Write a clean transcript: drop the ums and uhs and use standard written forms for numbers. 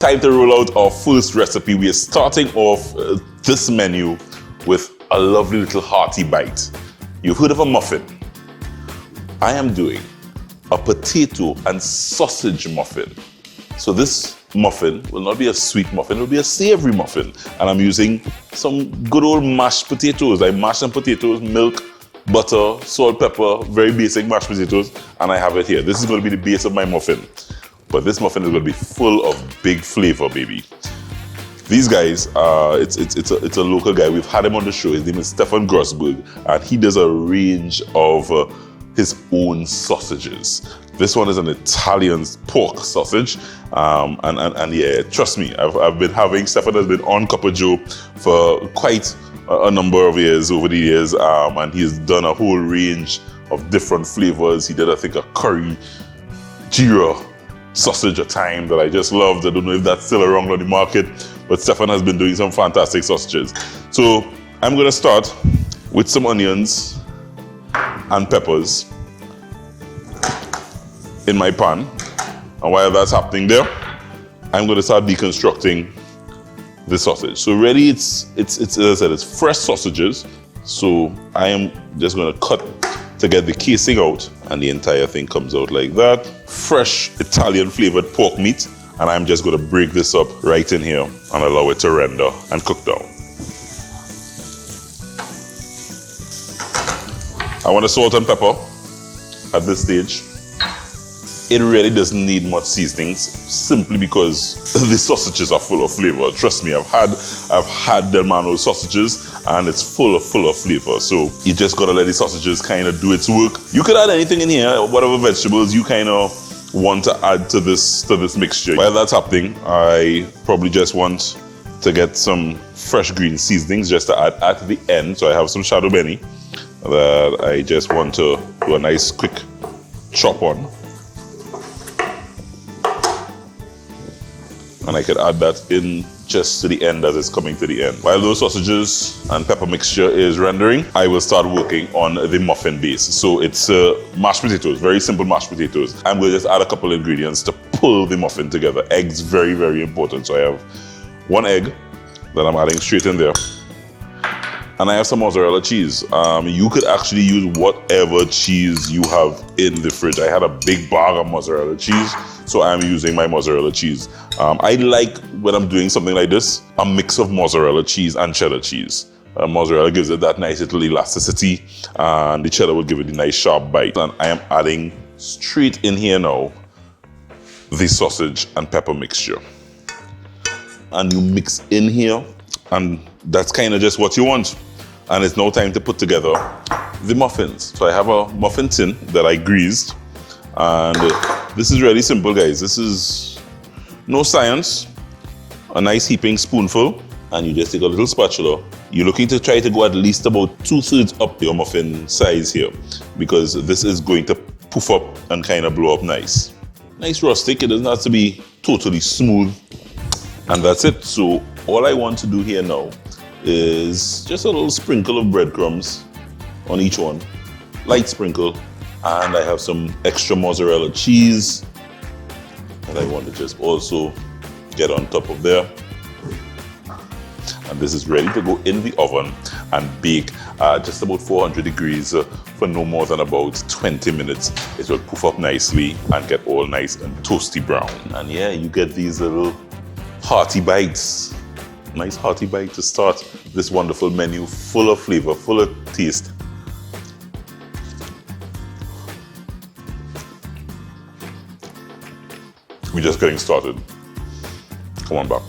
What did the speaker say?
Time to roll out our first recipe. We are starting off this menu with a lovely little hearty bite. You've heard of a muffin. I am doing a potato and sausage muffin. So this muffin will not be a sweet muffin, it will be a savory muffin. And I'm using some good old mashed potatoes. I mashed some potatoes, milk, butter, salt, pepper, very basic mashed potatoes, and I have it here. This is going to be the base of my muffin. But this muffin is going to be full of big flavor, baby. These guys, it's a local guy. We've had him on the show. His name is Stefan Grossberg, and he does a range of his own sausages. This one is an Italian pork sausage, and yeah, trust me, I've been having, Stefan has been on Cup of Joe for quite a number of years over the years, and he's done a whole range of different flavors. He did, I think, a curry Jira sausage a time that I just loved. I don't know if that's still around on the market, but Stefan has been doing some fantastic sausages. So I'm gonna start with some onions and peppers in my pan. And while that's happening there, I'm gonna start deconstructing the sausage. So really it's as I said, it's fresh sausages. So I am just gonna cut to get the casing out, and the entire thing comes out like that. Fresh Italian flavored pork meat, and I'm just gonna break this up right in here and allow it to render and cook down. I want to salt and pepper at this stage. It really doesn't need much seasonings, simply because the sausages are full of flavor. Trust me, I've had the Mano sausages, and it's full of flavor. So you just gotta let the sausages kind of do its work. You could add anything in here, whatever vegetables you kind of want to add to this mixture. While that's happening, I probably just want to get some fresh green seasonings just to add at the end. So I have some shadow benny that I just want to do a nice quick chop on. And I could add that in just to the end as it's coming to the end. While those sausages and pepper mixture is rendering, I will start working on the muffin base. So it's mashed potatoes, very simple mashed potatoes. I'm going to just add a couple ingredients to pull the muffin together. Eggs, very, very important. So I have one egg that I'm adding straight in there. And I have some mozzarella cheese. You could actually use whatever cheese you have in the fridge. I had a big bag of mozzarella cheese, so I'm using my mozzarella cheese. I like, when I'm doing something like this, a mix of mozzarella cheese and cheddar cheese. Mozzarella gives it that nice little elasticity, and the cheddar will give it a nice sharp bite. And I am adding straight in here now the sausage and pepper mixture. And you mix in here, and that's kind of just what you want. And it's now time to put together the muffins. So I have a muffin tin that I greased, and this is really simple, guys. This is no science. A nice heaping spoonful, and you just take a little spatula. You're looking to try to go at least about 2/3 up your muffin size here, because this is going to poof up and kind of blow up nice. Nice rustic. It doesn't have to be totally smooth. And that's it. So all I want to do here now is just a little sprinkle of breadcrumbs on each one. Light sprinkle. And I have some extra mozzarella cheese that I want to just also get on top of there. And this is ready to go in the oven and bake just about 400 degrees for no more than about 20 minutes. It will poof up nicely and get all nice and toasty brown. And yeah, you get these little hearty bites. Nice hearty bite to start this wonderful menu, full of flavor, full of taste. We're just getting started. Come on back.